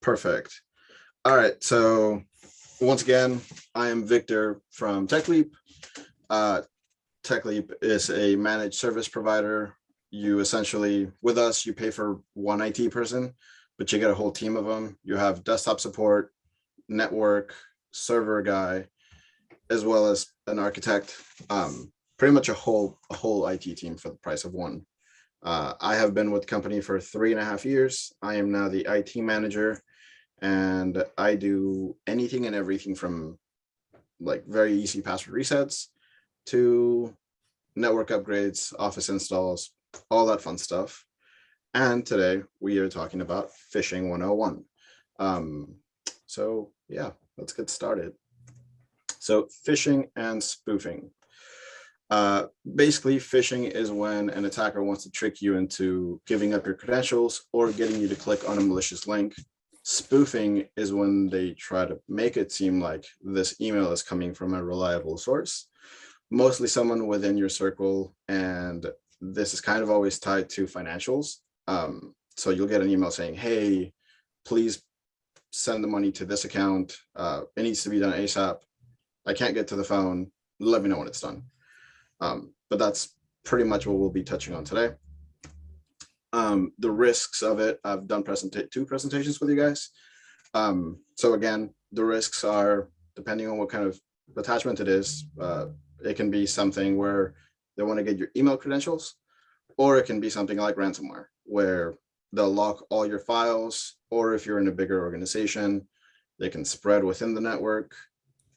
Perfect. All right. So once again, I am Victor from TEKLEAP. TEKLEAP is a managed service provider. You essentially, with us, you pay for one IT person, but you get a whole team of them. You have desktop support, network, server guy, as well as an architect. Pretty much a whole IT team for the price of one. I have been with the company for 3.5 years. I am now the IT manager, and I do anything and everything from like very easy password resets to network upgrades, office installs, all that fun stuff. And today we are talking about phishing 101. So yeah, let's get started. So phishing and spoofing. Basically, phishing is when an attacker wants to trick you into giving up your credentials or getting you to click on a malicious link. Spoofing is when they try to make it seem like this email is coming from a reliable source, mostly someone within your circle, and this is kind of always tied to financials. So you'll get an email saying, hey, please send the money to this account. It needs to be done ASAP. I can't get to the phone. Let me know when it's done. But that's pretty much what we'll be touching on today. The risks of it, I've done two presentations with you guys. So again, the risks are, depending on what kind of attachment it is, it can be something where they want to get your email credentials, or it can be something like ransomware, where they'll lock all your files, or if you're in a bigger organization, they can spread within the network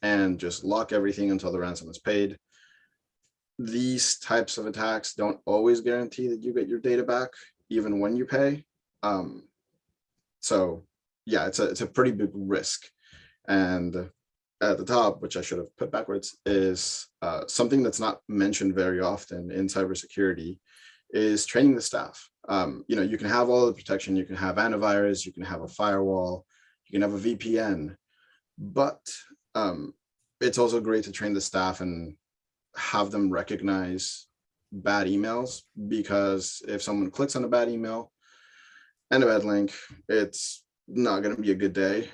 and just lock everything until the ransom is paid. These types of attacks don't always guarantee that you get your data back, even when you pay. So yeah, it's a pretty big risk. And at the top, which I should have put backwards, is something that's not mentioned very often in cybersecurity is training the staff. You can have all the protection, you can have antivirus, you can have a firewall, you can have a VPN, but it's also great to train the staff and have them recognize bad emails, because if someone clicks on a bad email and a bad link, it's not going to be a good day.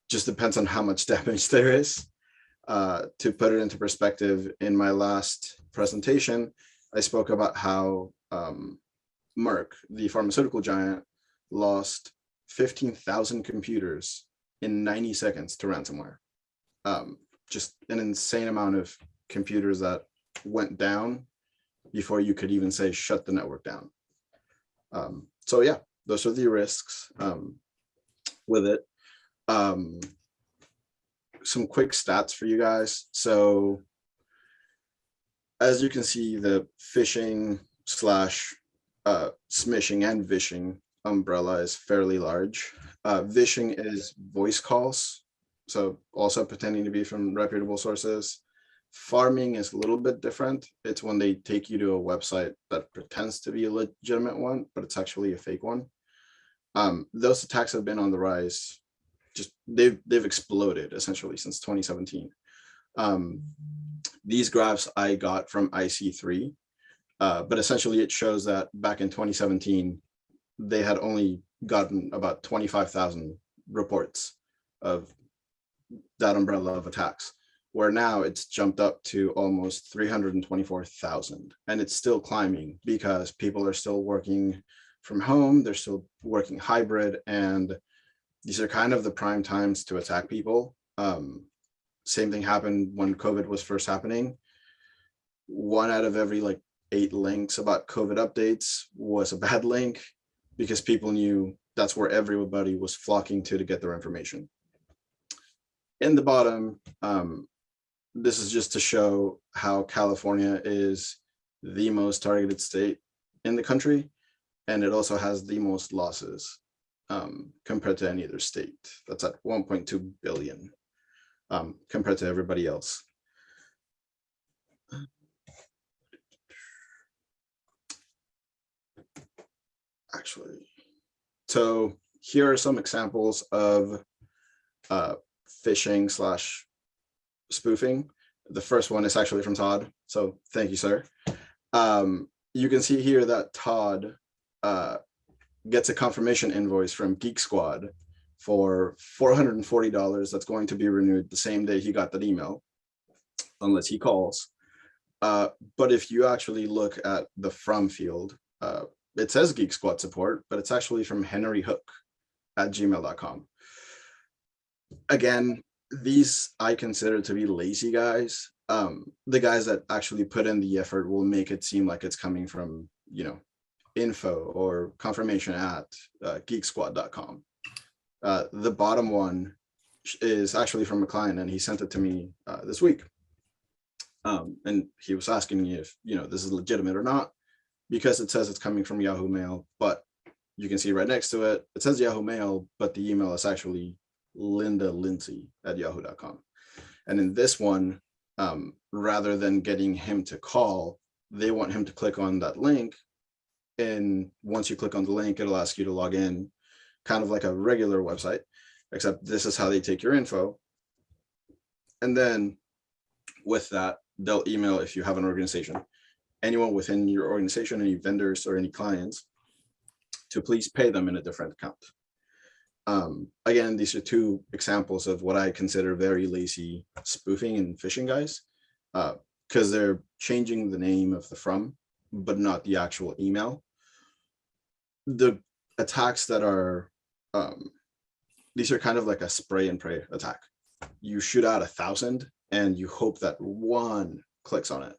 Just depends on how much damage there is. To put it into perspective, in my last presentation, I spoke about how Merck, the pharmaceutical giant, lost 15,000 computers in 90 seconds to ransomware. Just an insane amount of computers that went down before you could even say shut the network down. So yeah, those are the risks with it. Some quick stats for you guys. So as you can see, the phishing slash smishing and vishing umbrella is fairly large. Vishing is voice calls, so also pretending to be from reputable sources. Farming is a little bit different. It's when they take you to a website that pretends to be a legitimate one, but it's actually a fake one. Those attacks have been on the rise. Just they've exploded essentially since 2017. These graphs I got from IC3, but essentially it shows that back in 2017, they had only gotten about 25,000 reports of that umbrella of attacks, where now it's jumped up to almost 324,000, and it's still climbing because people are still working from home, they're still working hybrid, and these are kind of the prime times to attack people. Same thing happened when COVID was first happening. 1 out of every 8 links about COVID updates was a bad link, because people knew that's where everybody was flocking to get their information. In the bottom, this is just to show how California is the most targeted state in the country, and it also has the most losses compared to any other state. That's at 1.2 billion compared to everybody else. Actually, so here are some examples of phishing slash spoofing. The first one is actually from Todd, so thank you, sir. You can see here that Todd gets a confirmation invoice from Geek Squad for $440 that's going to be renewed the same day he got that email, unless he calls. But if you actually look at the from field, it says Geek Squad support, but it's actually from henryhook@gmail.com. Again, these I consider to be lazy guys. The guys that actually put in the effort will make it seem like it's coming from, info or confirmation at geeksquad.com. The bottom one is actually from a client, and he sent it to me this week. And he was asking me if, this is legitimate or not, because it says it's coming from Yahoo Mail, but you can see right next to it, it says Yahoo Mail, but the email is actually lindalindsay@yahoo.com. And in this one, rather than getting him to call, they want him to click on that link. And once you click on the link, it'll ask you to log in, kind of like a regular website, except this is how they take your info. And then with that, they'll email, if you have an organization, anyone within your organization, any vendors or any clients, to please pay them in a different account. Again, these are two examples of what I consider very lazy spoofing and phishing guys, because they're changing the name of the from, but not the actual email. The attacks that are, these are kind of like a spray and pray attack. You shoot out 1,000 and you hope that one clicks on it.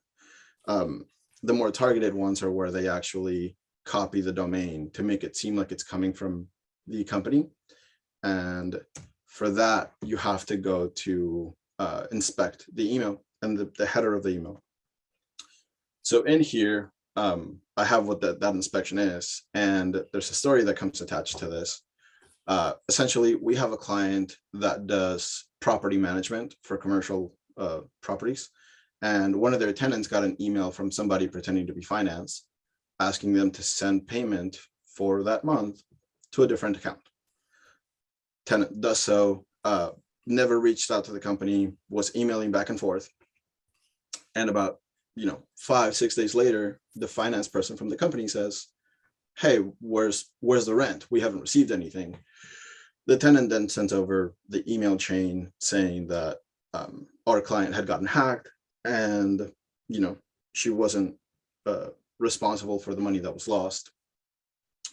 The more targeted ones are where they actually copy the domain to make it seem like it's coming from the company. And for that, you have to go to inspect the email and the header of the email. So in here, I have what that inspection is, and there's a story that comes attached to this. Essentially, we have a client that does property management for commercial properties, and one of their tenants got an email from somebody pretending to be finance, asking them to send payment for that month to a different account. Tenant does so, never reached out to the company, was emailing back and forth, and about 5-6 days later, the finance person from the company says, "Hey, where's the rent? We haven't received anything." The tenant then sent over the email chain saying that our client had gotten hacked, and she wasn't responsible for the money that was lost,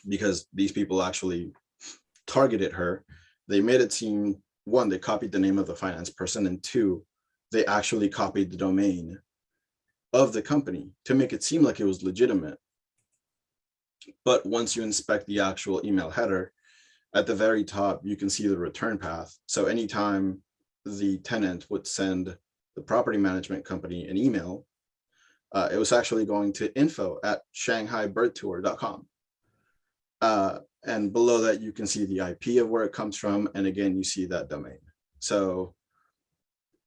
because these people actually targeted her. They made it seem, one, they copied the name of the finance person, and two, they actually copied the domain of the company to make it seem like it was legitimate. But once you inspect the actual email header, at the very top, you can see the return path. So anytime the tenant would send the property management company an email, it was actually going to info@shanghaibirdtour.com. And below that, you can see the IP of where it comes from. And again, you see that domain. So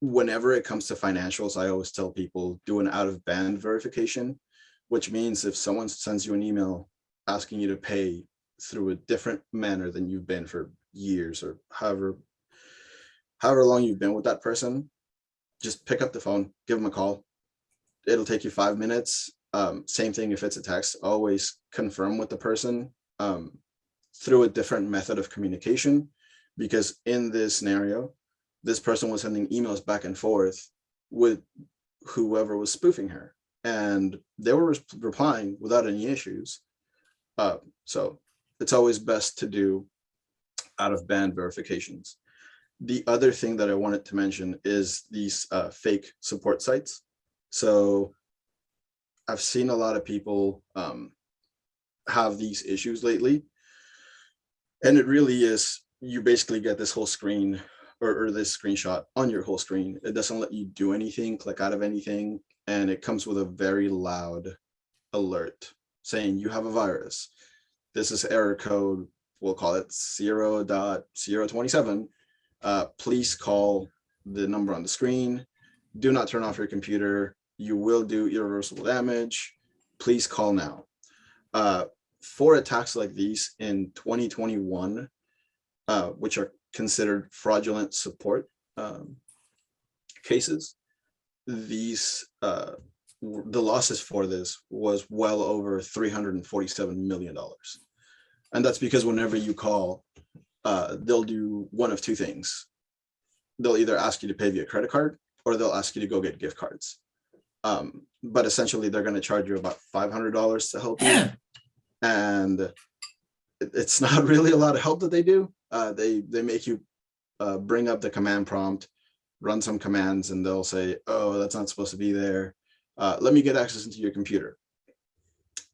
whenever it comes to financials, I always tell people, do an out of band verification, which means if someone sends you an email asking you to pay through a different manner than you've been for years, or however long you've been with that person, just pick up the phone, give them a call. It'll take you 5 minutes. Same thing if it's a text, always confirm with the person through a different method of communication, because in this scenario, this person was sending emails back and forth with whoever was spoofing her, and they were replying without any issues. So it's always best to do out of band verifications. The other thing that I wanted to mention is these fake support sites. So I've seen a lot of people have these issues lately, and it really is, you basically get this whole screen or this screenshot on your whole screen. It doesn't let you do anything, click out of anything, and it comes with a very loud alert saying you have a virus. This is error code, we'll call it 0.027. Please call the number on the screen. Do not turn off your computer. You will do irreversible damage. Please call now. For attacks like these in 2021, which are considered fraudulent support cases, these the losses for this was well over $347 million. And that's because whenever you call, they'll do one of two things. They'll either ask you to pay via credit card, or they'll ask you to go get gift cards. But essentially, they're going to charge you about $500 to help you, and it's not really a lot of help that they do. They make you bring up the command prompt, run some commands, and they'll say, "Oh, that's not supposed to be there. Let me get access into your computer."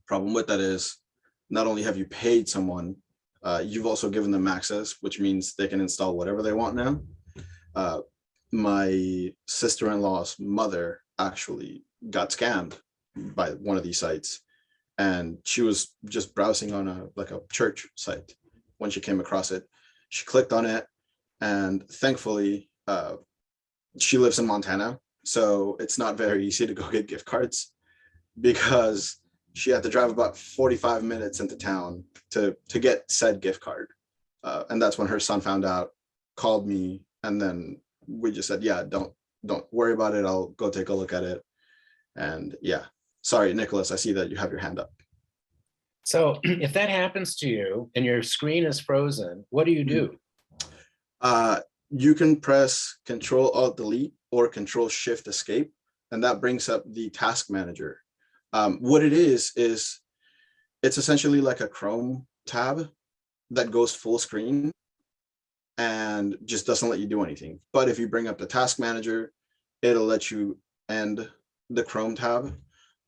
Problem with that is, not only have you paid someone, you've also given them access, which means they can install whatever they want now. My sister-in-law's mother actually got scammed by one of these sites, and she was just browsing on a church site when she came across it. She clicked on it, and thankfully she lives in Montana, so it's not very easy to go get gift cards, because she had to drive about 45 minutes into town to get said gift card. And that's when her son found out, called me, and then we just said, yeah, don't worry about it. I'll go take a look at it. And yeah, sorry, Nicholas, I see that you have your hand up. So if that happens to you and your screen is frozen, what do you do? You can press Control-Alt-Delete or Control-Shift-Escape, and that brings up the task manager. What it is it's essentially like a Chrome tab that goes full screen and just doesn't let you do anything. But if you bring up the task manager, it'll let you end the Chrome tab,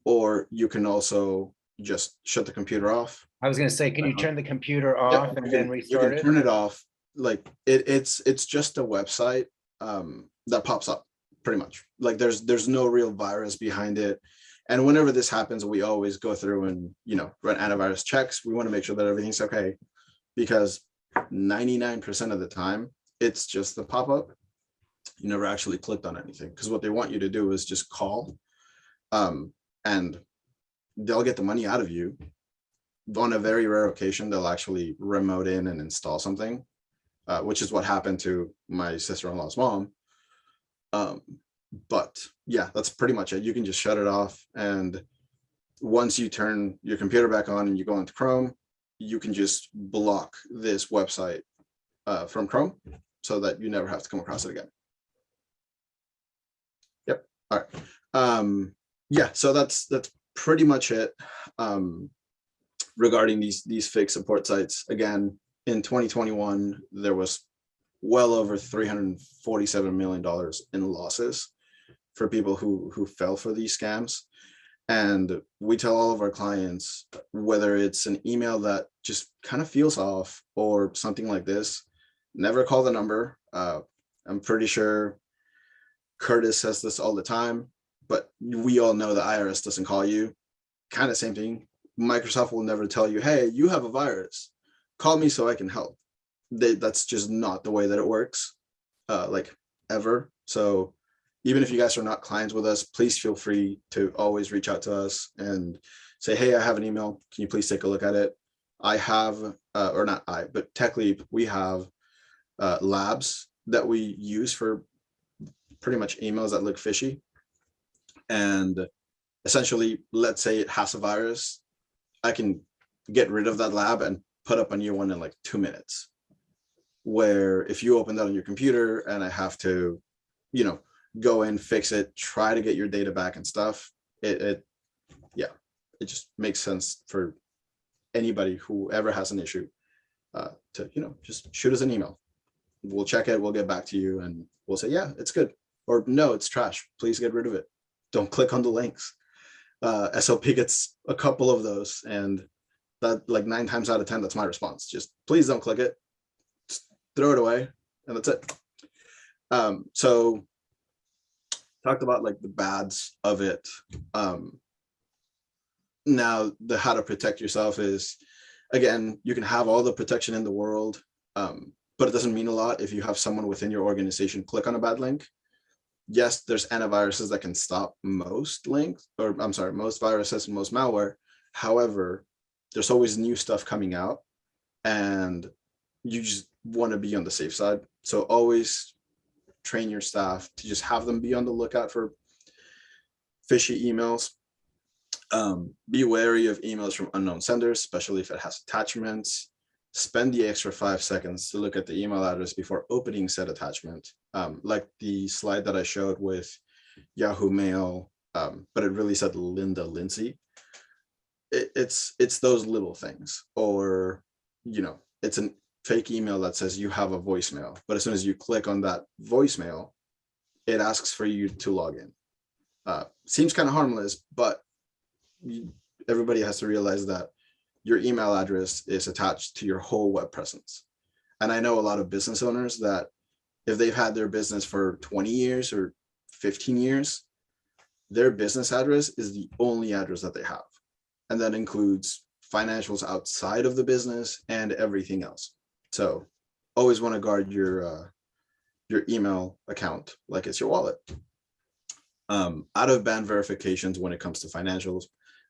or you can also just shut the computer off. I was going to say, can you turn the computer off and then restart it? You can turn it off. Like it's just a website that pops up, pretty much. Like there's no real virus behind it. And whenever this happens, we always go through and run antivirus checks. We want to make sure that everything's okay, because 99% of the time it's just the pop-up. You never actually clicked on anything, because what they want you to do is just call, and they'll get the money out of you. On a very rare occasion, they'll actually remote in and install something, which is what happened to my sister-in-law's mom. But yeah, that's pretty much it. You can just shut it off, and once you turn your computer back on and you go into Chrome, you can just block this website from Chrome, so that you never have to come across it again. Yep. All right. Yeah, so that's pretty much it regarding these fake support sites. Again, in 2021, there was well over $347 million in losses for people who fell for these scams. And we tell all of our clients, whether it's an email that just kind of feels off or something like this, never call the number. I'm pretty sure Curtis says this all the time, but we all know the IRS doesn't call you. Kind of same thing. Microsoft will never tell you, hey, you have a virus, call me so I can help. That's just not the way that it works, like ever. So even if you guys are not clients with us, please feel free to always reach out to us and say, hey, I have an email. Can you please take a look at it? I have, or not I, but TEKLEAP, we have labs that we use for pretty much emails that look fishy. And essentially, let's say it has a virus, I can get rid of that lab and put up a new one in like 2 minutes. Where if you open that on your computer and I have to, go in, fix it, try to get your data back and stuff, it just makes sense for anybody who ever has an issue to, just shoot us an email. We'll check it, we'll get back to you, and we'll say, yeah, it's good. Or no, it's trash. Please get rid of it. Don't click on the links. SOP gets a couple of those, and that, like 9 times out of 10, that's my response. Just please don't click it. Just throw it away, and that's it. So talked about like the bads of it. Now the how to protect yourself is, again, you can have all the protection in the world, but it doesn't mean a lot if you have someone within your organization click on a bad link. Yes, there's antiviruses that can stop most links, or I'm sorry, most viruses and most malware. However, there's always new stuff coming out, and you just want to be on the safe side. So always train your staff to just have them be on the lookout for fishy emails. Be wary of emails from unknown senders, especially if it has attachments. spend the extra 5 seconds to look at the email address before opening said attachment. Like the slide that I showed with Yahoo Mail, but it really said Linda Lindsay. It's those little things, or it's a fake email that says you have a voicemail, but as soon as you click on that voicemail, it asks for you to log in. Seems kind of harmless, but everybody has to realize that your email address is attached to your whole web presence. And I know a lot of business owners that if they've had their business for 20 years or 15 years, their business address is the only address that they have. And that includes financials outside of the business and everything else. So always want to guard your email account like it's your wallet. Out of band verifications when it comes to financials,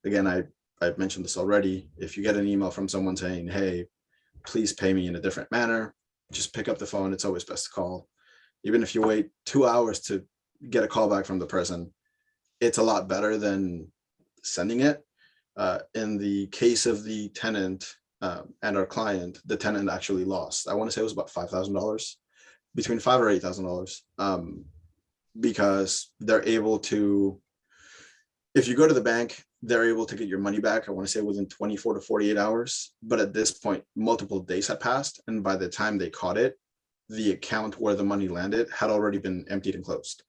again, I've mentioned this already. If you get an email from someone saying, hey, please pay me in a different manner, just pick up the phone. It's always best to call. Even if you wait 2 hours to get a call back from the person, it's a lot better than sending it. In the case of the tenant and our client, the tenant actually lost. I want to say it was about $5,000, between $5,000 or $8,000, because they're able to, if you go to the bank, they're able to get your money back, I want to say within 24 to 48 hours. But at this point, multiple days had passed. And by the time they caught it, the account where the money landed had already been emptied and closed.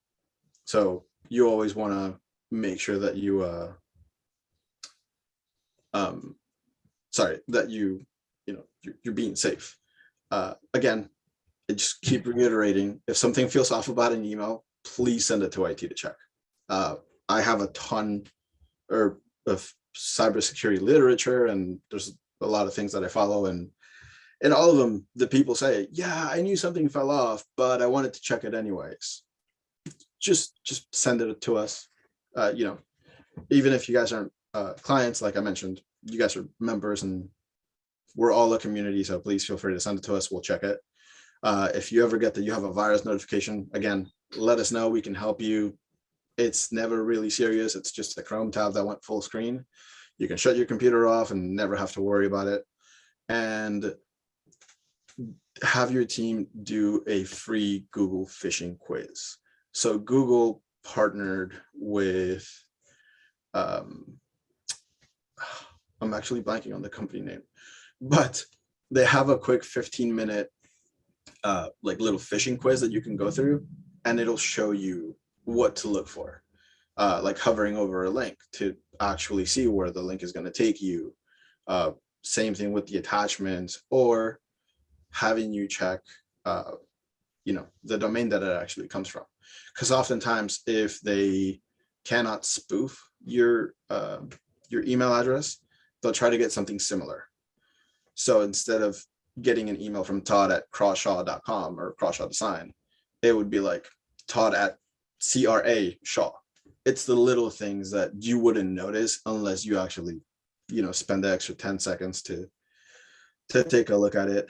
So you always want to make sure that you're being safe. Again, I just keep reiterating, if something feels off about an email, please send it to IT to check. I have a ton of cybersecurity literature, and there's a lot of things that I follow, and all of them, the people say, yeah, I knew something fell off, but I wanted to check it anyways. Just send it to us. Even if you guys aren't clients, like I mentioned, you guys are members, and we're all a community, so please feel free to send it to us. We'll check it. If you ever get that you have a virus notification, again, let us know. We can help you. It's never really serious. It's just a Chrome tab that went full screen. You can shut your computer off and never have to worry about it. And have your team do a free Google phishing quiz. So Google partnered with, I'm actually blanking on the company name, but they have a quick 15-minute like little phishing quiz that you can go through, and it'll show you what to look for, like hovering over a link to actually see where the link is going to take you. Same thing with the attachments, or having you check the domain that it actually comes from, because oftentimes if they cannot spoof your email address, they'll try to get something similar. So instead of getting an email from Todd@crawshaw.com or Crawshaw Design, it would be like Todd@CRA Shaw. It's the little things that you wouldn't notice unless you actually, spend the extra 10 seconds to take a look at it.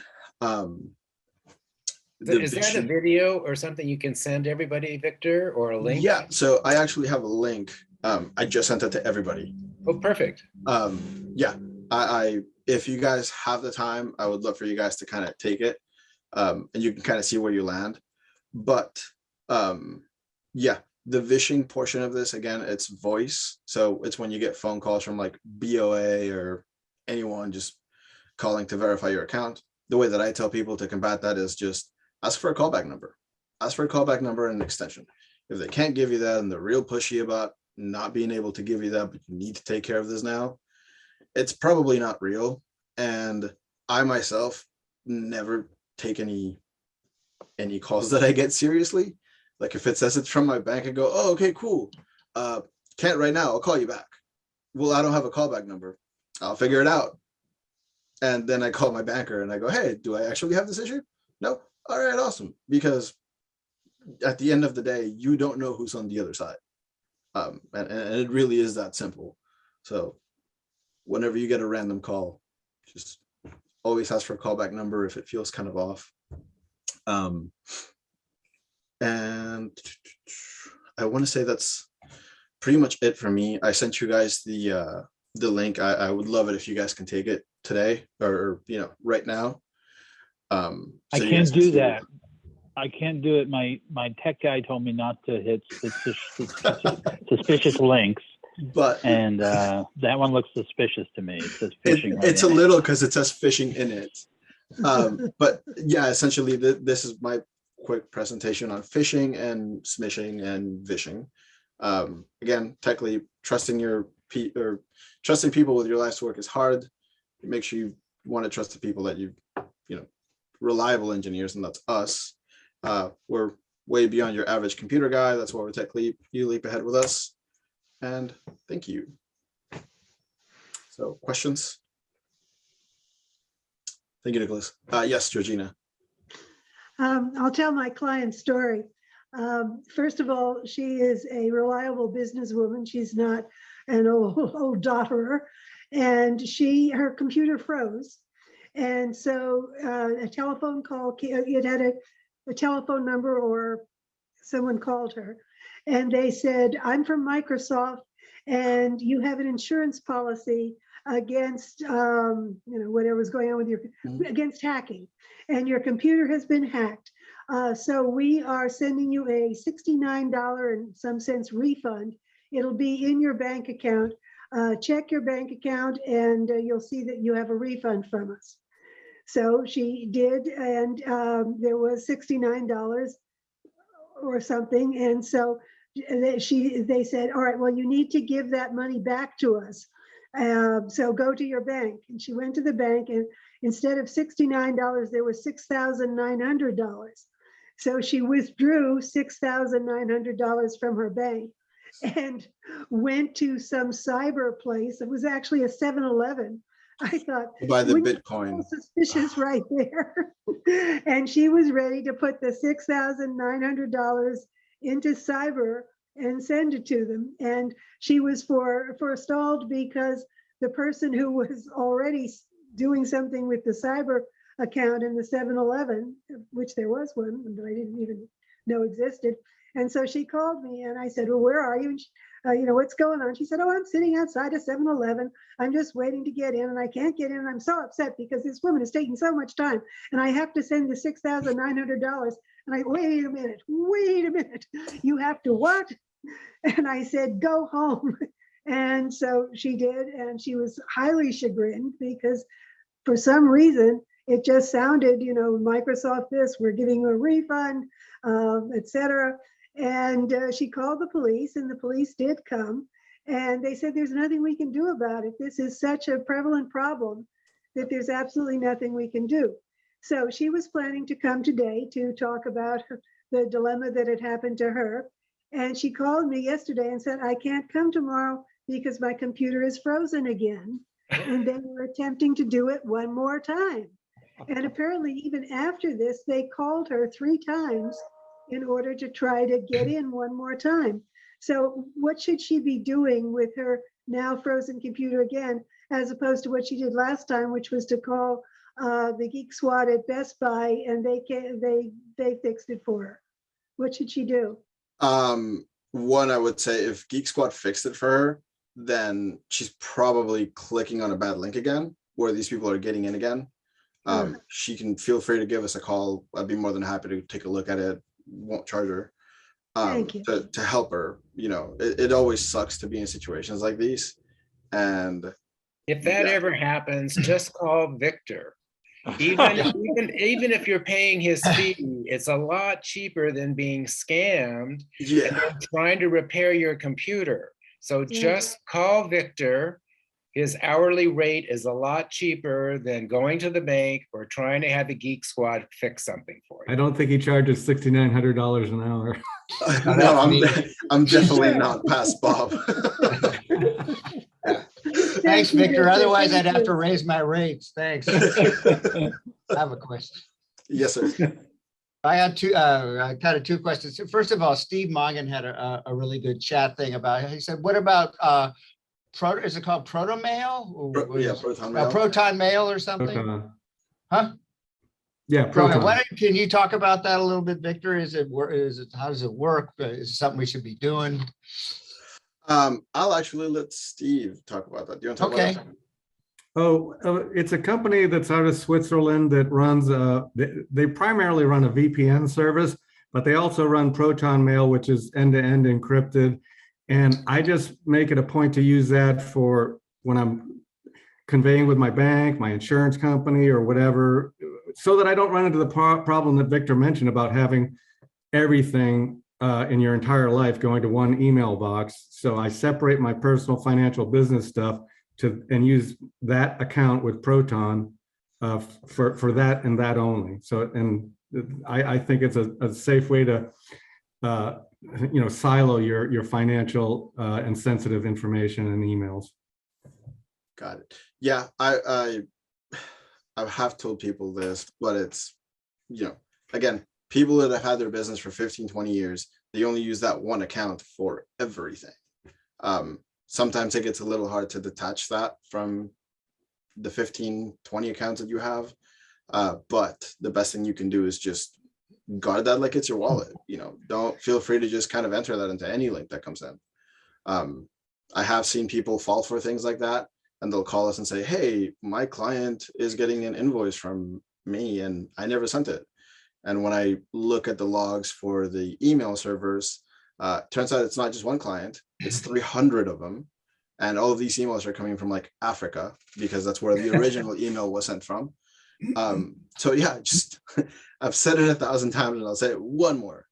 Is that a video or something you can send everybody, Victor, or a link? Yeah, so I actually have a link. I just sent it to everybody. Oh, perfect. Yeah, I if you guys have the time, I would love for you guys to kind of take it, and you can kind of see where you land. But yeah, the phishing portion of this, again, it's voice. So it's when you get phone calls from like BOA or anyone just calling to verify your account. The way that I tell people to combat that is just ask for a callback number. Ask for a callback number and an extension. If they can't give you that and they're real pushy about not being able to give you that, but you need to take care of this now, it's probably not real. And I myself never take any calls that I get seriously. Like if it says it's from my bank, I go, oh, okay, cool. Can't right now, I'll call you back. Well, I don't have a callback number. I'll figure it out. And then I call my banker and I go, hey, do I actually have this issue? No. All right, awesome. Because at the end of the day, you don't know who's on the other side. And it really is that simple. So whenever you get a random call, just always ask for a callback number if it feels kind of off. And I want to say that's pretty much it for me. I sent you guys the link. I would love it if you guys can take it. today or right now. I So you can't guys can do see- that. I can't do it. My tech guy told me not to hit suspicious links, But and that one looks suspicious to me. It says phishing right it's a in it. little because it says phishing in it. But yeah, essentially this is my quick presentation on phishing and smishing and vishing. Again, TEKLEAP, trusting people with your life's work is hard. Make sure you want to trust the people that reliable engineers, and that's us. We're way beyond your average computer guy. That's why we're TEKLEAP. You leap ahead with us. And thank you. So questions? Thank you, Nicholas. Yes, Georgina. I'll tell my client's story. First of all, she is a reliable businesswoman. She's not an old dotterer. And her computer froze. And so a telephone call, it had a telephone number, or someone called her. And they said, I'm from Microsoft, and you have an insurance policy against whatever was going on with against hacking, and your computer has been hacked. So we are sending you a $69 and some cents refund. It'll be in your bank account. Check your bank account and you'll see that you have a refund from us. So she did, and there was $69 or something. And so they said, all right, well, you need to give that money back to us. So go to your bank. And she went to the bank, and instead of $69, there was $6,900. So she withdrew $6,900 from her bank and went to some cyber place. It was actually a 7-Eleven. I thought, By the Bitcoin. Suspicious right there. And she was ready to put the $6,900 into cyber and send it to them. And she was forestalled because the person who was already doing something with the cyber account in the 7-Eleven, which there was one that I didn't even know existed. And so she called me and I said, well, where are you? And she, what's going on? She said, oh, I'm sitting outside a 7-Eleven. I'm just waiting to get in and I can't get in. And I'm so upset because this woman is taking so much time and I have to send the $6,900. And I, wait a minute, you have to what? And I said, go home. And so she did. And she was highly chagrined because for some reason, it just sounded, Microsoft this, we're giving you a refund, et cetera. And she called the police and the police did come. And they said, there's nothing we can do about it. This is such a prevalent problem that there's absolutely nothing we can do. So she was planning to come today to talk about the dilemma that had happened to her. And she called me yesterday and said, I can't come tomorrow because my computer is frozen again. And they were attempting to do it one more time. And apparently even after this, they called her 3 times in order to try to get in one more time. So what should she be doing with her now frozen computer again, as opposed to what she did last time, which was to call the Geek Squad at Best Buy and they fixed it for her? What should she do? One, I would say if Geek Squad fixed it for her, then she's probably clicking on a bad link again, where these people are getting in again. She can feel free to give us a call. I'd be more than happy to take a look at it. Won't charge her. Thank you. To help her. It always sucks to be in situations like these. And if that ever happens, just call Victor. Even if you're paying his fee, it's a lot cheaper than being scammed and then trying to repair your computer. So just call Victor. His hourly rate is a lot cheaper than going to the bank or trying to have the Geek Squad fix something for you. I don't think he charges $6,900 an hour. No, I'm definitely not past Bob. Thanks, Victor. Otherwise, I'd have to raise my rates. Thanks. I have a question. Yes, sir. I had kind of 2 questions. First of all, Steve Mongan had a really good chat thing about it. He said, what about is it called ProtonMail? Yeah, ProtonMail. ProtonMail or something? Huh? Yeah, Proton. Can you talk about that a little bit, Victor? How does it work? Is it something we should be doing? I'll actually let Steve talk about that. Do you want to talk about It's a company that's out of Switzerland that runs, they primarily run a VPN service, but they also run ProtonMail, which is end-to-end encrypted. And I just make it a point to use that for when I'm conveying with my bank, my insurance company, or whatever, so that I don't run into the problem that Victor mentioned about having everything in your entire life going to one email box. So I separate my personal financial business stuff and use that account with Proton for that and that only. So, and I think it's a safe way to silo your financial and sensitive information in emails. Got it. Yeah, I have told people this, but it's, again, people that have had their business for 15, 20 years, they only use that one account for everything. Sometimes it gets a little hard to detach that from the 15, 20 accounts that you have. But the best thing you can do is just guard that like it's your wallet. Don't feel free to just kind of enter that into any link that comes in. I have seen people fall for things like that, and they'll call us and say, hey, my client is getting an invoice from me and I never sent it. And when I look at the logs for the email servers, turns out it's not just one client, it's 300 of them. And all of these emails are coming from like Africa, because that's where the original email was sent from. So yeah, just I've said it 1,000 times and I'll say it one more.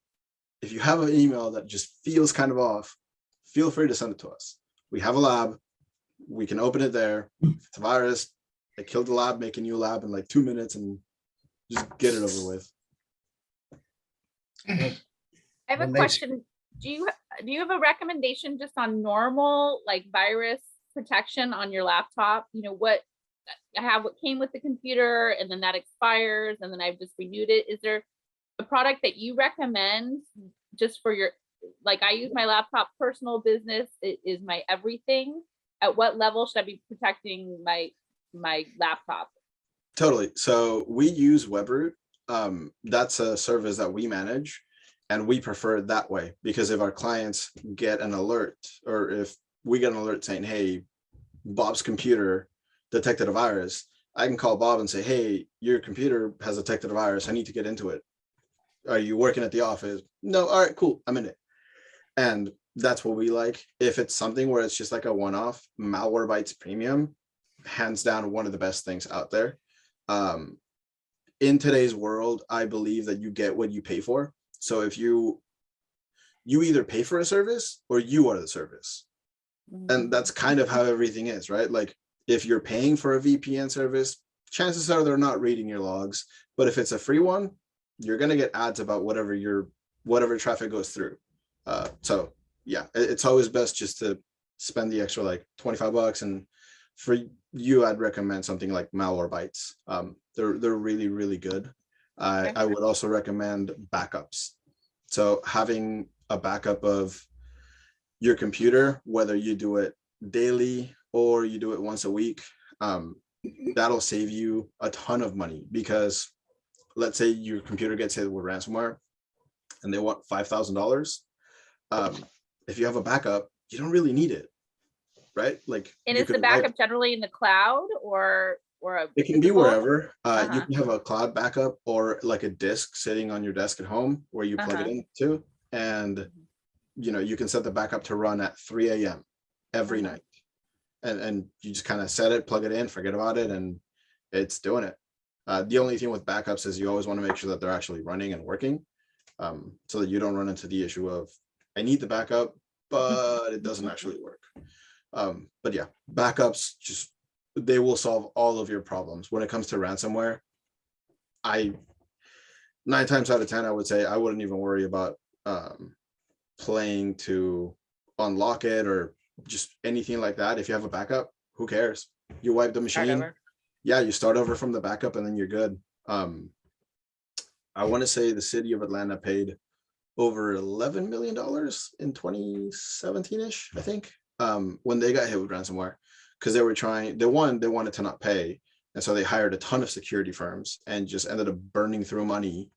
If you have an email that just feels kind of off, feel free to send it to us. We have a lab. We can open it there. If it's a virus, they killed the lab, make a new lab in like 2 minutes and just get it over with. I have a question. Do you have a recommendation just on normal like virus protection on your laptop? What came with the computer and then that expires and then I've just renewed it. Is there a product that you recommend just for your, like I use my laptop, personal business, it is my everything. At what level should I be protecting my laptop? Totally. So we use WebRoot. That's a service that we manage, and we prefer it that way, because if our clients get an alert, or if we get an alert saying, hey, Bob's computer detected a virus, I can call Bob and say, hey, your computer has detected a virus. I need to get into it. Are you working at the office? No. All right, cool. I'm in it. And that's what we like. If it's something where it's just like a one-off, Malwarebytes Premium, hands down, one of the best things out there. In today's world, I believe that you get what you pay for. So if you either pay for a service or you are the service. And that's kind of how everything is, right? Like if you're paying for a VPN service, chances are they're not reading your logs. But if it's a free one, you're going to get ads about whatever traffic goes through. So yeah, it's always best just to spend the extra like $25. And for you, I'd recommend something like Malwarebytes. They're really, really good. I would also recommend backups. So having a backup of your computer, whether you do it daily or you do it once a week, that'll save you a ton of money. Because let's say your computer gets hit with ransomware and they want $5,000. If you have a backup, you don't really need it, right? Like, and is the backup generally in the cloud or it can be wherever. You can have a cloud backup or like a disk sitting on your desk at home where you plug it into, and you can set the backup to run at 3 a.m. every night, and you just kind of set it, plug it in, forget about it, and it's doing it. The only thing with backups is you always want to make sure that they're actually running and working, so that you don't run into the issue of, I need the backup, but it doesn't actually work. But yeah, backups, they will solve all of your problems. When it comes to ransomware, 9 times out of 10, I would say I wouldn't even worry about playing to unlock it or just anything like that. If you have a backup, who cares? You wipe the machine. Yeah, you start over from the backup and then you're good. I want to say the city of Atlanta paid over $11 million in 2017-ish, I think, when they got hit with ransomware, because they wanted to not pay. And so they hired a ton of security firms and just ended up burning through money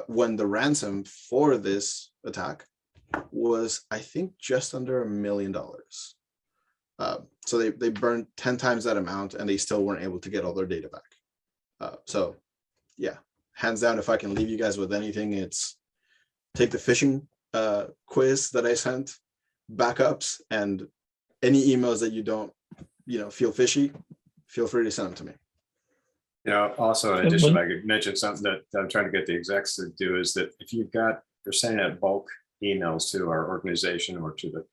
when the ransom for this attack was, I think, just under $1 million. So they burned 10 times that amount and they still weren't able to get all their data back. So yeah, hands down, if I can leave you guys with anything, it's take the phishing quiz that I sent, backups, and any emails that you don't, feel fishy, feel free to send them to me. Also in addition, I could mention something that I'm trying to get the execs to do is that if you're sending out bulk emails to our organization or to the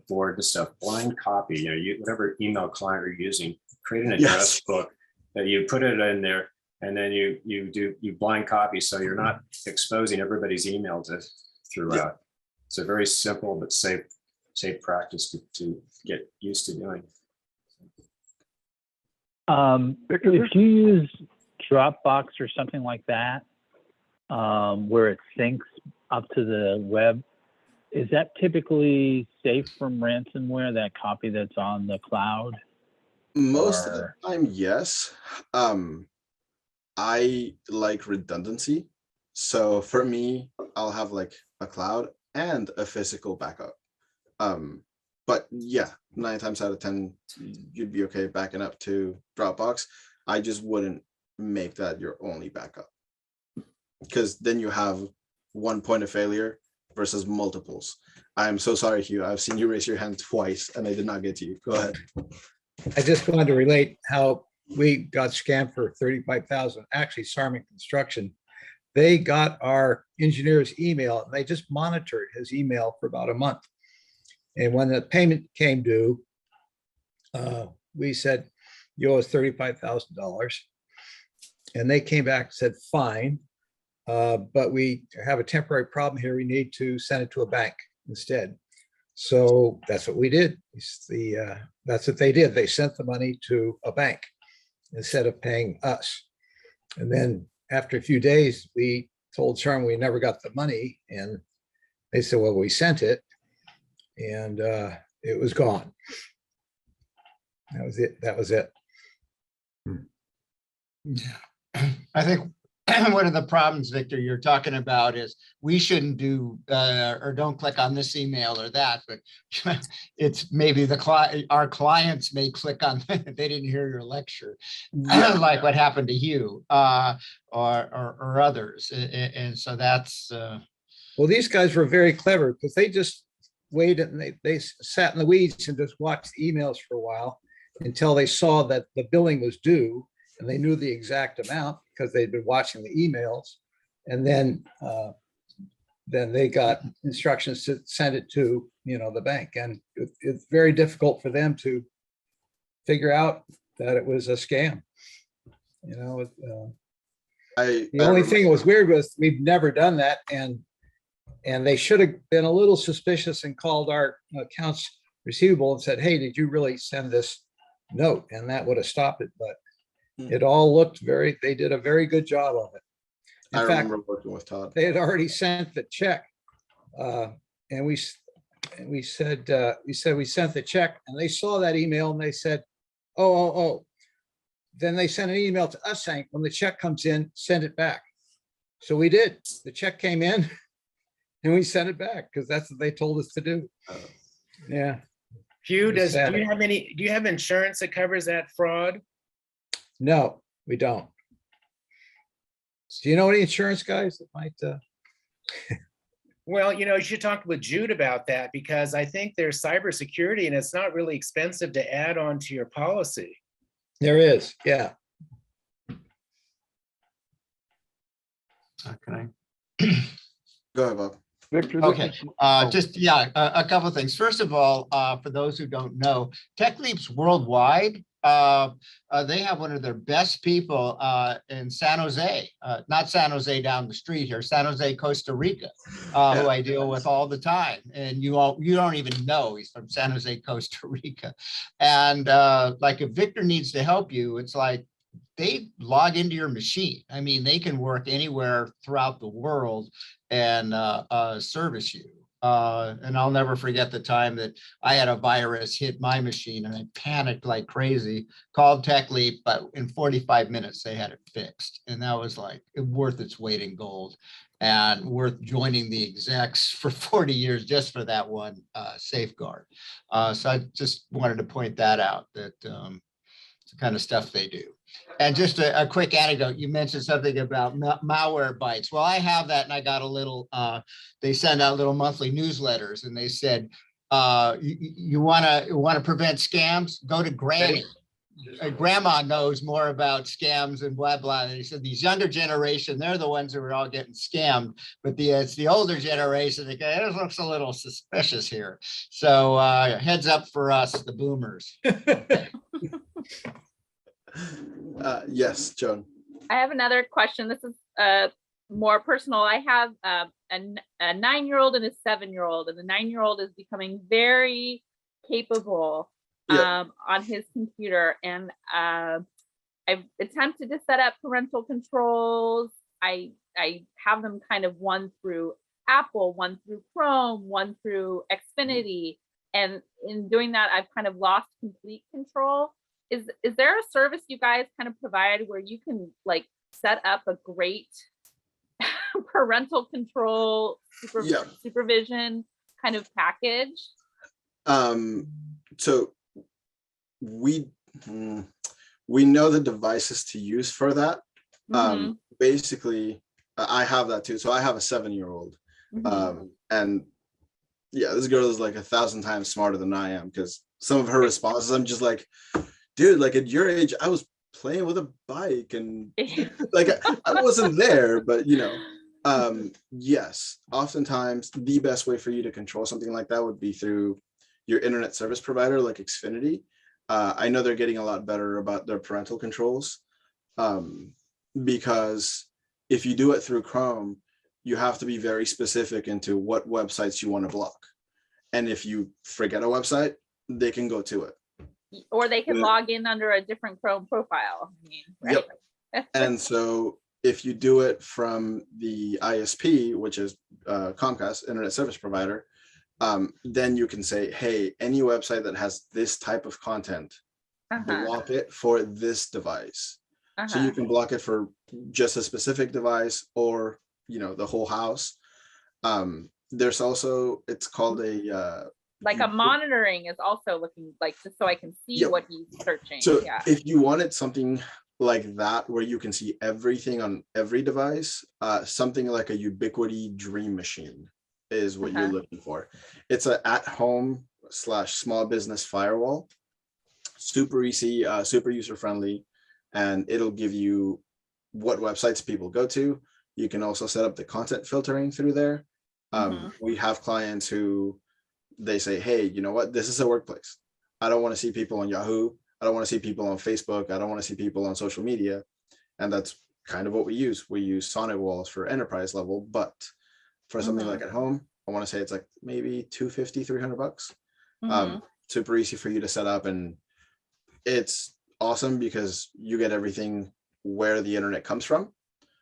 board and stuff, blind copy, whatever email client you're using, create an address book that you put it in there, and then you blind copy, so you're not exposing everybody's email throughout. Yeah. It's a very simple but safe practice to get used to doing. If you use Dropbox or something like that, where it syncs up to the web, is that typically safe from ransomware, that copy that's on the cloud? Most of the time, yes. I like redundancy. So for me, I'll have like a cloud and a physical backup. But yeah, 9 times out of 10, you'd be okay backing up to Dropbox. I just wouldn't make that your only backup, because then you have one point of failure versus multiples. I'm so sorry, Hugh. I've seen you raise your hand twice and I did not get to you. Go ahead. I just wanted to relate how we got scammed for 35,000. Actually, Sarman Construction, they got our engineer's email and they just monitored his email for about a month. And when the payment came due, we said, you owe us $35,000. And they came back and said, fine, but we have a temporary problem here. We need to send it to a bank instead. So that's what we did. That's what they did. They sent the money to a bank instead of paying us. And then after a few days, we told Charm we never got the money. And they said, well, we sent it. And it was gone. That was it. That was it. I think one of the problems, Victor, you're talking about is we shouldn't do or don't click on this email or that, but it's maybe our clients may click on they didn't hear your lecture, like what happened to you or others, and so that's. Well, these guys were very clever because they just waited and they sat in the weeds and just watched the emails for a while until they saw that the billing was due and they knew the exact amount because they'd been watching the emails. And then they got instructions to send it to, the bank. And it's very difficult for them to figure out that it was a scam. The only thing that was weird was we've never done that. And they should have been a little suspicious and called our accounts receivable and said, hey, did you really send this note? And that would have stopped it. But it all looked they did a very good job of it. In fact, remember working with Todd. They had already sent the check. And we said we sent the check, and they saw that email and they said, oh. Then they sent an email to us saying, when the check comes in, send it back. So we did. The check came in. And we sent it back because that's what they told us to do. Yeah. Hugh, do you have insurance that covers that fraud? No, we don't. Do you know any insurance guys that might? Well, you should talk with Jude about that because I think there's cybersecurity and it's not really expensive to add on to your policy. There is, yeah. Can I? Go ahead, Bob. Victor, okay, a couple of things. First of all, for those who don't know, TEKLEAP's worldwide. They have one of their best people in San Jose, not San Jose down the street here, San Jose, Costa Rica, who I deal with all the time. And you don't even know he's from San Jose, Costa Rica. And like if Victor needs to help you, it's like they log into your machine. I mean, they can work anywhere throughout the world and service you. And I'll never forget the time that I had a virus hit my machine and I panicked like crazy, called TEKLEAP, but in 45 minutes they had it fixed. And that was like worth its weight in gold and worth joining the execs for 40 years just for that one safeguard. So I just wanted to point that out, that it's the kind of stuff they do. And just a quick anecdote, you mentioned something about malware bites. Well, I have that, and I got a little, they send out little monthly newsletters, and they said, you wanna prevent scams, go to Granny. Grandma knows more about scams and blah, blah. And he said, these younger generation, they're the ones who are all getting scammed, but it's the older generation that go, this looks a little suspicious here. So heads up for us, the boomers. Yes, Joan. I have another question. This is more personal. I have a 9-year-old and a 7-year-old, and the 9-year-old is becoming very capable on his computer. And I've attempted to set up parental controls. I have them kind of one through Apple, one through Chrome, one through Xfinity. And in doing that, I've kind of lost complete control. Is there a service you guys kind of provide where you can like set up a great parental control supervision kind of package? So we know the devices to use for that. Basically, I have that too. So I have a 7-year-old, and yeah, this girl is like 1,000 times smarter than I am, because some of her responses, I'm just like, dude, like at your age, I was playing with a bike and like I wasn't there, but you know, yes, oftentimes the best way for you to control something like that would be through your internet service provider like Xfinity. I know they're getting a lot better about their parental controls, because if you do it through Chrome, you have to be very specific into what websites you want to block. And if you forget a website, they can go to it. Or they can log in under a different Chrome profile. I mean, right? Yep. And so if you do it from the ISP, which is Comcast, Internet Service Provider, then you can say, hey, any website that has this type of content, block it for this device. So you can block it for just a specific device, or you know, the whole house. There's also, it's called a like a monitoring is also looking like, just so I can see what he's searching. So if you wanted something like that where you can see everything on every device, something like a Ubiquity Dream Machine is what you're looking for. It's an at-home / small business firewall, super easy, super user-friendly, and it'll give you what websites people go to. You can also set up the content filtering through there. We have clients who they say, hey, you know what, this is a workplace. I don't want to see people on Yahoo. I don't want to see people on Facebook. I don't want to see people on social media. And that's kind of what we use. We use Sonic walls for enterprise level, but for something like at home, I want to say it's like maybe $250, $300. Super easy for you to set up. And it's awesome because you get everything where the internet comes from,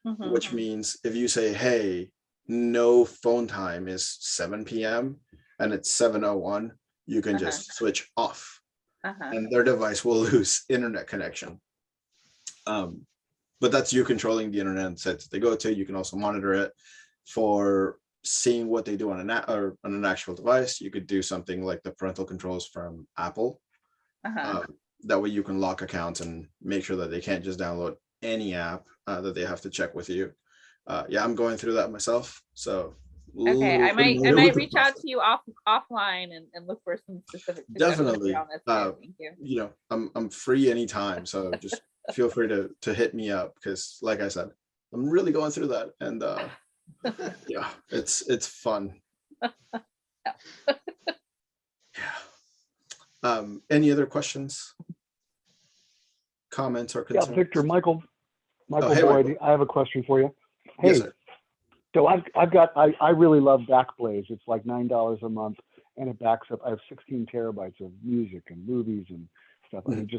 which means if you say, hey, no phone time is 7 p.m. and it's 7:01, you can just switch off and their device will lose internet connection. But that's you controlling the internet sites they go to. You can also monitor it for seeing what they do on an actual device. You could do something like the parental controls from Apple. That way you can lock accounts and make sure that they can't just download any app that they have to check with you. Yeah, I'm going through that myself. So okay, I might reach out to you offline and look for some specific definitely on this. Thank you. You know, I'm free anytime, so just feel free to hit me up, because like I said, I'm really going through that, and yeah, it's fun. Yeah. Any other questions, comments, or concerns? Yeah, Victor, Michael hey, Boyd, Michael. I have a question for you. Hey, Yes, sir. so I really love Backblaze. It's like $9 a month, and it backs up. I have 16 terabytes of music and movies and stuff. I mean,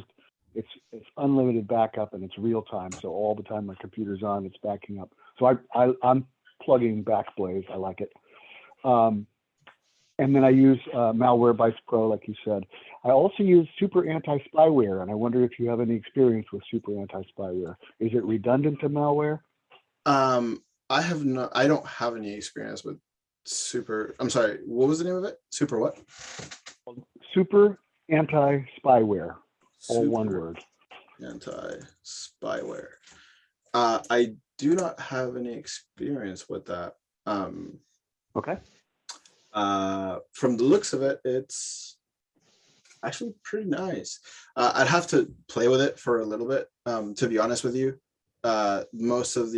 it's unlimited backup, and it's real time. So all the time my computer's on, it's backing up. So I'm plugging Backblaze. I like it. And then I use Malwarebytes Pro, like you said. I also use Super Anti-Spyware, and I wonder if you have any experience with Super Anti-Spyware. Is it redundant to malware? I have not. I don't have any experience with Super. I'm sorry. What was the name of it? Super what? Super Anti-Spyware, all one Super word. Anti-spyware. I do not have any experience with that. Okay. From the looks of it, it's actually pretty nice. I'd have to play with it for a little bit. To be honest with you, most of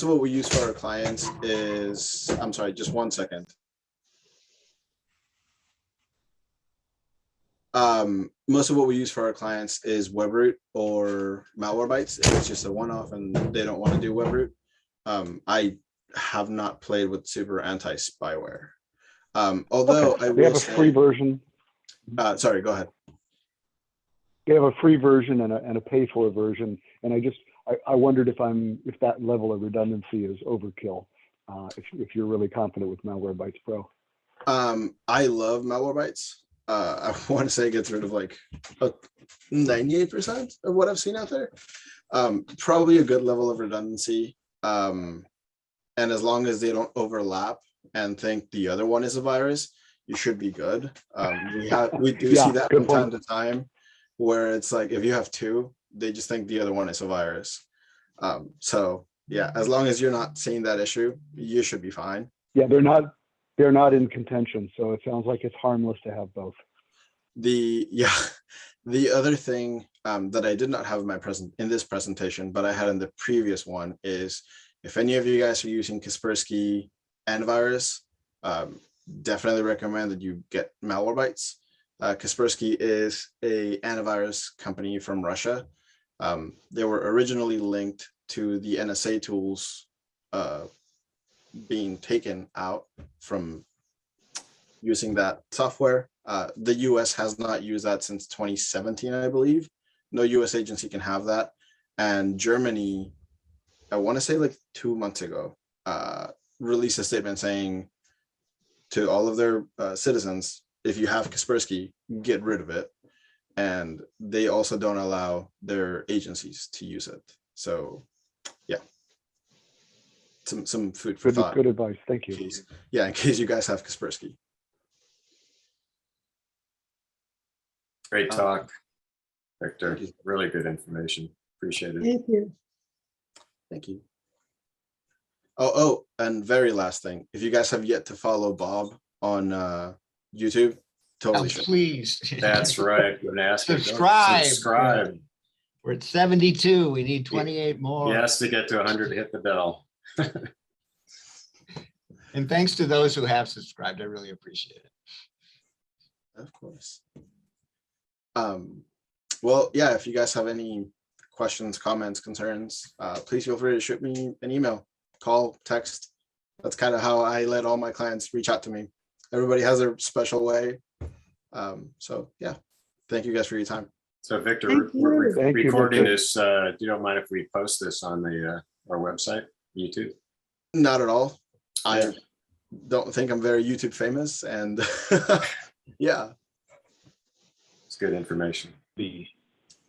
what we use for our clients is, I'm sorry, just one second. Most of what we use for our clients is WebRoot or Malwarebytes. If it's just a one-off and they don't want to do WebRoot. I have not played with Super Anti-Spyware. Although okay. I they will have a say, free version. Sorry, go ahead. They have a free version and a pay-for version, and I wondered if that level of redundancy is overkill. If you're really confident with Malwarebytes Pro. I love Malwarebytes. I want to say it gets rid of like 98% of what I've seen out there. Probably a good level of redundancy. And as long as they don't overlap and think the other one is a virus, you should be good. We do see that from time to time, where it's like if you have two, they just think the other one is a virus. So yeah, as long as you're not seeing that issue, you should be fine. Yeah, they're not in contention, so it sounds like it's harmless to have both. The other thing that I did not have in this presentation, but I had in the previous one is, if any of you guys are using Kaspersky antivirus, definitely recommend that you get Malwarebytes. Kaspersky is a antivirus company from Russia. They were originally linked to the NSA tools being taken out from using that software. The US has not used that since 2017, I believe. No US agency can have that. And Germany, I want to say like 2 months ago, released a statement saying to all of their citizens, if you have Kaspersky, get rid of it. And they also don't allow their agencies to use it. So yeah, some food for thought. Good advice. Thank you. In case you guys have Kaspersky. Great talk, Victor. Really good information. Appreciate it. Thank you. Thank you. Oh, and very last thing, if you guys have yet to follow Bob on YouTube, totally should. Please. That's right. I'm gonna ask you. Subscribe. We're at 72. We need 28 more. Yes, to get to 100 to hit the bell. And thanks to those who have subscribed. I really appreciate it. Of course. Well, yeah, if you guys have any questions, comments, concerns, please feel free to shoot me an email, call, text. That's kind of how I let all my clients reach out to me. Everybody has their special way. So yeah, thank you guys for your time. So Victor, we're recording this. You don't mind if we post this on our website, YouTube? Not at all. I don't think I'm very YouTube famous, and yeah. It's good information. Be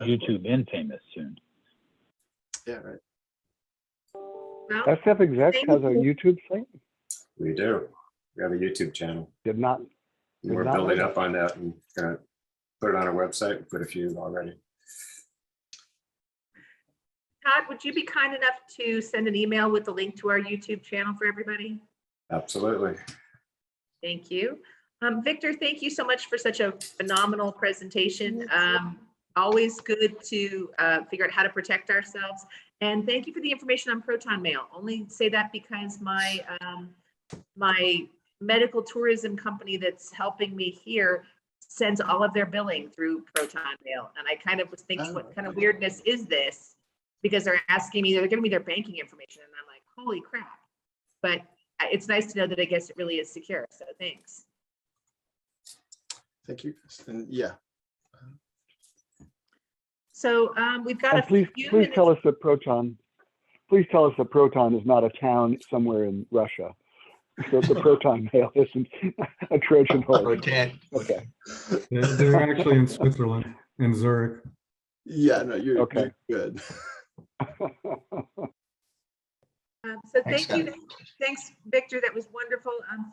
YouTube infamous soon. Yeah, right. Well, SF Execs has a YouTube site? We do. We have a YouTube channel. We're building up on that and gonna put it on our website. We put a few already. Todd, would you be kind enough to send an email with the link to our YouTube channel for everybody? Absolutely. Thank you. Victor, thank you so much for such a phenomenal presentation. Always good to figure out how to protect ourselves. And thank you for the information on ProtonMail. Only say that because my medical tourism company that's helping me here sends all of their billing through ProtonMail. And I kind of was thinking, what kind of weirdness is this? Because they're asking me, they're giving me their banking information. And I'm like, holy crap. But it's nice to know that I guess it really is secure. So thanks. Thank you. And yeah. So we've got a please tell us that Proton is not a town somewhere in Russia. So the Proton Mail isn't a Trojan horse. Proton. Okay. They're actually in Switzerland, in Zurich. Yeah, no, you're Okay. good. So thank you. Excellent. Thanks, Victor. That was wonderful. Frank,